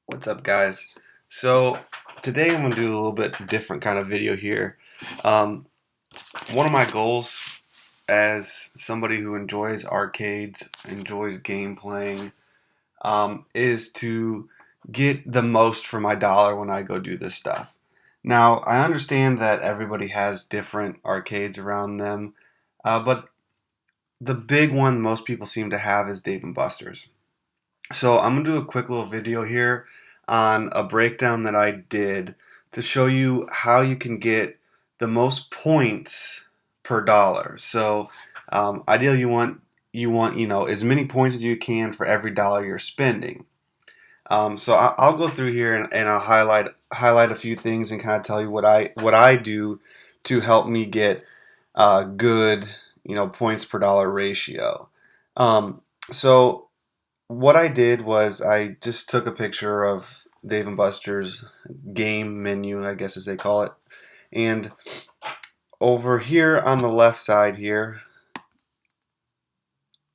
What's up, guys? So today I'm gonna do a little bit different kind of video here. Um, One of my goals as somebody who enjoys arcades, enjoys game playing, is to get the most for my dollar when I go do this stuff. Now, I understand that everybody has different arcades around them, but the big one most people seem to have is Dave& Buster's. So I'm gonna do a quick little video here on a breakdown that I did to show you how you can get the most points per dollar. So ideally you want as many points as you can for every dollar you're spending. I'll go through here and I'll highlight a few things and kind of tell you what I do to help me get good points per dollar ratio. So what I did was I just took a picture of Dave& Buster's game menu, I guess as they call it. And over here on the left side here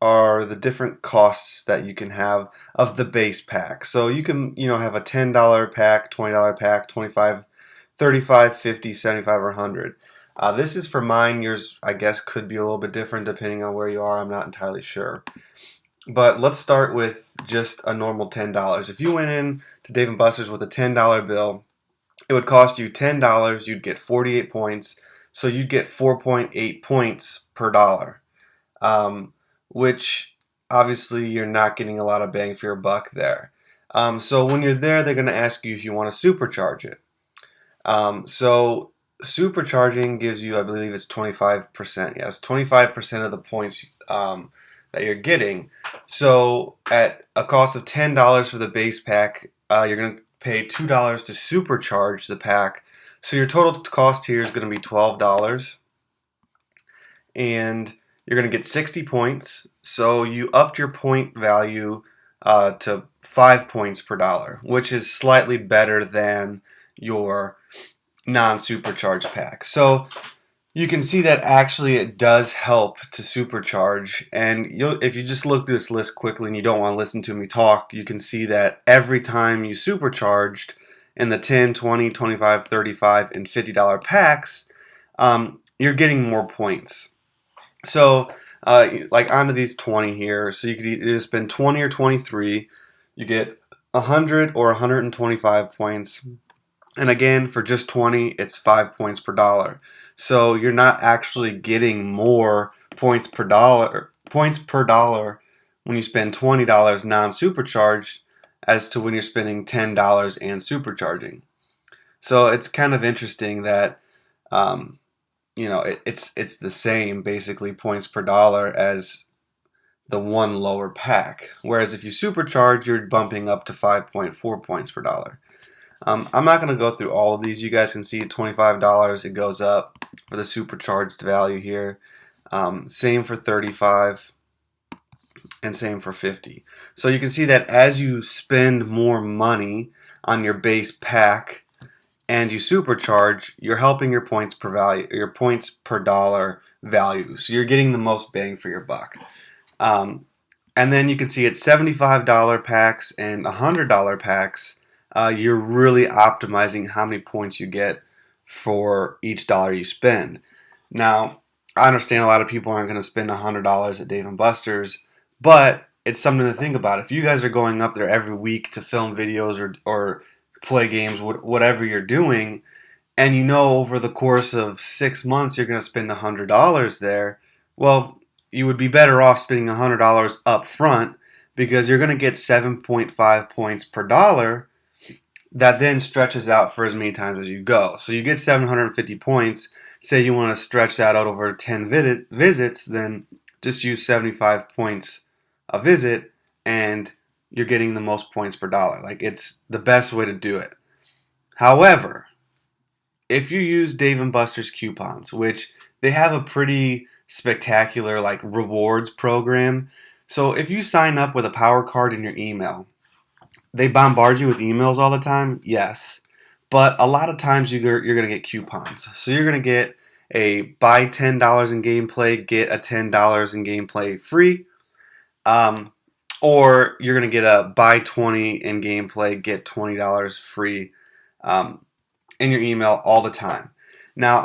are the different costs that you can have of the base pack. So you can, have a $10 pack, $20 pack, 25, 35, 50, 75, or 100. This is for mine. Yours, I guess, could be a little bit different depending on where you are. I'm not entirely sure. But let's start with just a normal $10. If you went in to Dave & Buster's with a $10 bill, it would cost you $10. You'd get 48 points. So you'd get 4.8 points per dollar, which obviously you're not getting a lot of bang for your buck there. So when you're there, they're going to ask you if you want to supercharge it. So supercharging gives you, I believe it's 25%. Yes, 25% of the points that you're getting. So at a cost of $10 for the base pack, you're going to pay $2 to supercharge the pack. So your total cost here is going to be $12. And you're going to get 60 points. So you upped your point value to 5 points per dollar, which is slightly better than your non-supercharged pack. So you can see that actually it does help to supercharge, and if you just look through this list quickly and you don't want to listen to me talk, you can see that every time you supercharged in the 10, 20, 25, 35, and $50 packs, you're getting more points. So like onto these 20 here, so you could either spend 20 or 23, you get 100 or 125 points. And again, for just 20, it's 5 points per dollar. So you're not actually getting more points per dollar when you spend $20 non-supercharged as to when you're spending $10 and supercharging. So it's kind of interesting that it's the same basically points per dollar as the one lower pack. Whereas if you supercharge, you're bumping up to 5.4 points per dollar. I'm not going to go through all of these. You guys can see $25, it goes up for the supercharged value here. Same for 35 and same for 50. So you can see that as you spend more money on your base pack and you supercharge, you're helping your points per dollar value. So you're getting the most bang for your buck. And then you can see it's $75 packs and $100 packs. You're really optimizing how many points you get for each dollar you spend. Now, I understand a lot of people aren't going to spend $100 at Dave & Buster's, but it's something to think about. If you guys are going up there every week to film videos or play games, whatever you're doing, and you know over the course of 6 months you're going to spend $100 there, well, you would be better off spending $100 up front because you're going to get 7.5 points per dollar that then stretches out for as many times as you go. So you get 750 points. Say you want to stretch that out over 10 visits, then just use 75 points a visit and you're getting the most points per dollar. Like, it's the best way to do it. However, if you use Dave & Buster's coupons, which they have a pretty spectacular like rewards program. So if you sign up with a power card in your email, they bombard you with emails all the time, yes. But a lot of times you're going to get coupons. So you're going to get a buy $10 in gameplay, get a $10 in gameplay free. or you're going to get a buy 20 in gameplay, get $20 free in your email all the time. Now,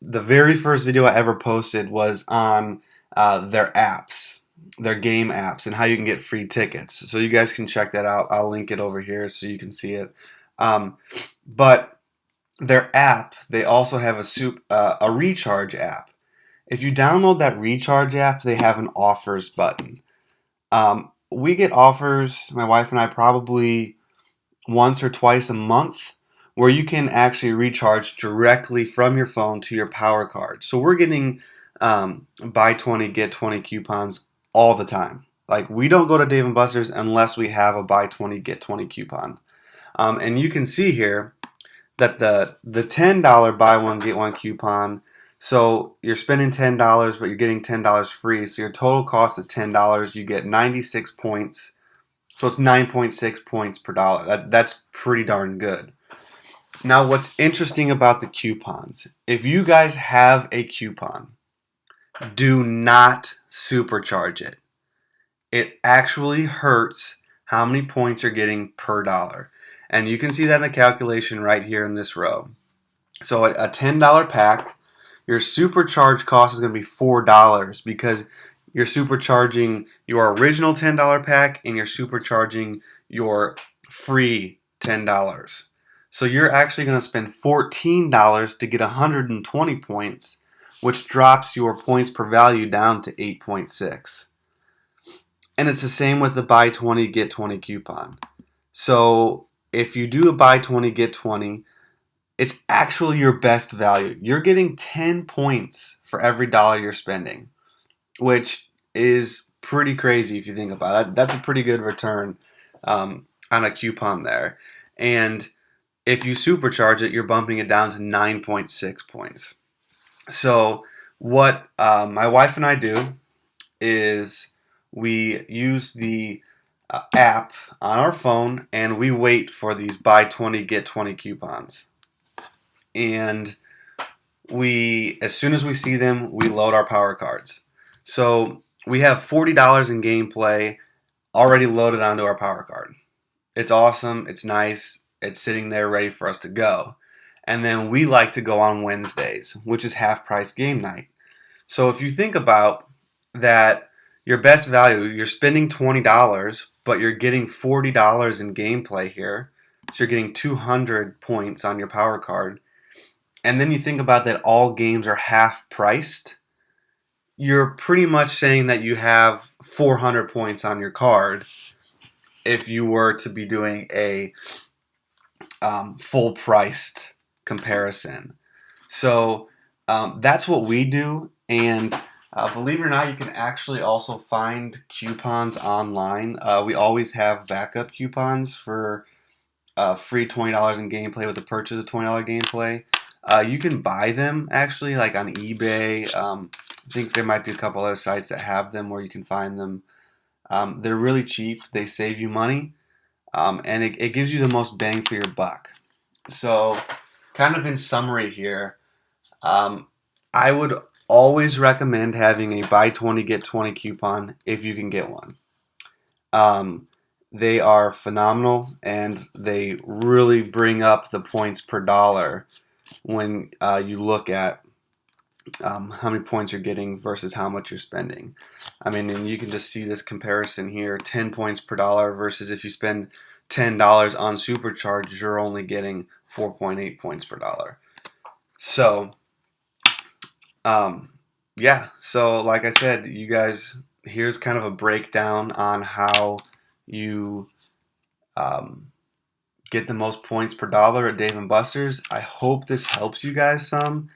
the very first video I ever posted was on their apps, their game apps, and how you can get free tickets. So you guys can check that out. I'll link it over here so you can see it. But their app, they also have a recharge app. If you download that recharge app, they have an offers button. We get offers, my wife and I, probably once or twice a month, where you can actually recharge directly from your phone to your power card. So we're getting buy 20, get 20 coupons all the time. Like, we don't go to Dave & Buster's unless we have a buy 20, get 20 coupon. And you can see here that the $10 buy one, get one coupon, so you're spending $10, but you're getting $10 free. So your total cost is $10. You get 96 points. So it's 9.6 points per dollar. That's pretty darn good. Now, what's interesting about the coupons, if you guys have a coupon, do not supercharge it. It actually hurts how many points you're getting per dollar. And you can see that in the calculation right here in this row. So a $10 pack, your supercharge cost is going to be $4 because you're supercharging your original $10 pack and you're supercharging your free $10. So you're actually going to spend $14 to get 120 points, which drops your points per value down to 8.6. And it's the same with the buy 20, get 20 coupon. So if you do a buy 20, get 20, it's actually your best value. You're getting 10 points for every dollar you're spending, which is pretty crazy if you think about it. That's a pretty good return on a coupon there. And if you supercharge it, you're bumping it down to 9.6 points. So what my wife and I do is we use the app on our phone and we wait for these buy 20, get 20 coupons. And as soon as we see them, we load our power cards. So we have $40 in gameplay already loaded onto our power card. It's awesome. It's nice. It's sitting there ready for us to go. And then we like to go on Wednesdays, which is half price game night. So if you think about that, your best value, you're spending $20, but you're getting $40 in gameplay here. So you're getting 200 points on your power card. And then you think about that all games are half priced. You're pretty much saying that you have 400 points on your card if you were to be doing a full priced comparison. So that's what we do. And believe it or not, you can actually also find coupons online. We always have backup coupons for free $20 in gameplay with the purchase of $20 gameplay. You can buy them actually, like on eBay. I think there might be a couple other sites that have them where you can find them. They're really cheap. They save you money, and it gives you the most bang for your buck. So, kind of in summary here, I would always recommend having a buy 20, get 20 coupon if you can get one. They are phenomenal, and they really bring up the points per dollar when you look at how many points you're getting versus how much you're spending. I mean, and you can just see this comparison here, 10 points per dollar versus if you spend $10 on supercharge, you're only getting 4.8 points per dollar. So, yeah, so like I said, you guys, here's kind of a breakdown on how you get the most points per dollar at Dave & Buster's. I hope this helps you guys some,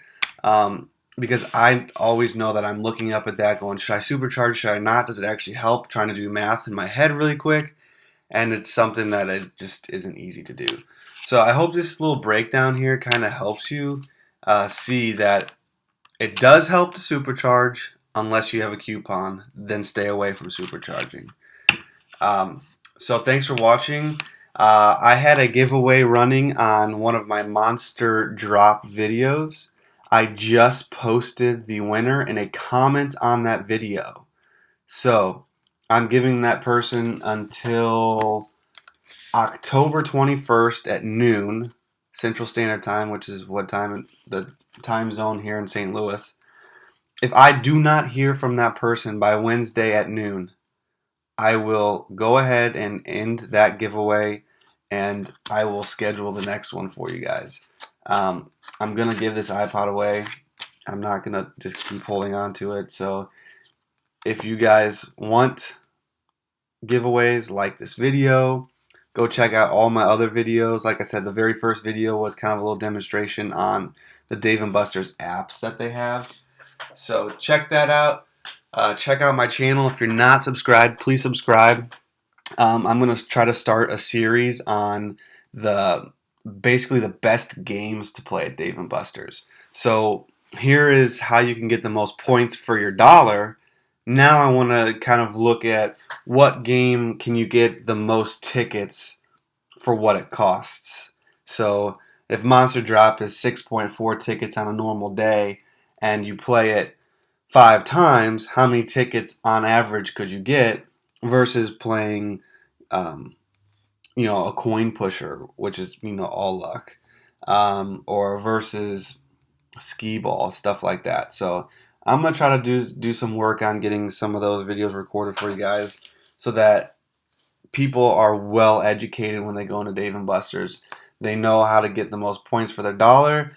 because I always know that I'm looking up at that going, should I supercharge, should I not? Does it actually help? Trying to do math in my head really quick, and it's something that it just isn't easy to do. So I hope this little breakdown here kind of helps you see that it does help to supercharge unless you have a coupon, then stay away from supercharging. So thanks for watching. I had a giveaway running on one of my monster drop videos. I just posted the winner in a comment on that video. So I'm giving that person until October 21st at noon Central Standard Time, which is what time the time zone here in St. Louis. If I do not hear from that person by Wednesday at noon, I will go ahead and end that giveaway, and I will schedule the next one for you guys. I'm going to give this iPod away. I'm not going to just keep holding on to it. So if you guys want giveaways like this video, go check out all my other videos. Like I said, the very first video was kind of a little demonstration on the Dave & Buster's apps that they have. So check that out. Check out my channel. If you're not subscribed, please subscribe. I'm going to try to start a series on basically the best games to play at Dave & Buster's. So here is how you can get the most points for your dollar. Now I want to kind of look at what game can you get the most tickets for what it costs. So if Monster Drop is 6.4 tickets on a normal day and you play it 5 times, how many tickets on average could you get versus playing a coin pusher, which is all luck, or versus skee ball, stuff like that. So I'm gonna try to do some work on getting some of those videos recorded for you guys, so that people are well educated when they go into Dave & Buster's. They know how to get the most points for their dollar,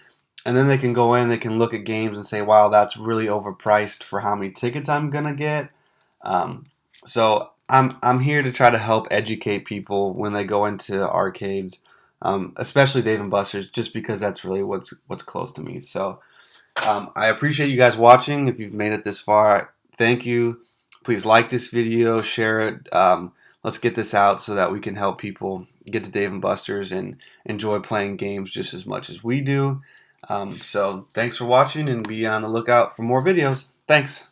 and then they can go in, they can look at games and say, wow, that's really overpriced for how many tickets I'm gonna get. So I'm here to try to help educate people when they go into arcades, especially Dave & Buster's, just because that's really what's close to me. So I appreciate you guys watching. If you've made it this far, thank you. Please like this video, share it. Let's get this out so that we can help people get to Dave & Buster's and enjoy playing games just as much as we do. So thanks for watching, and be on the lookout for more videos. Thanks.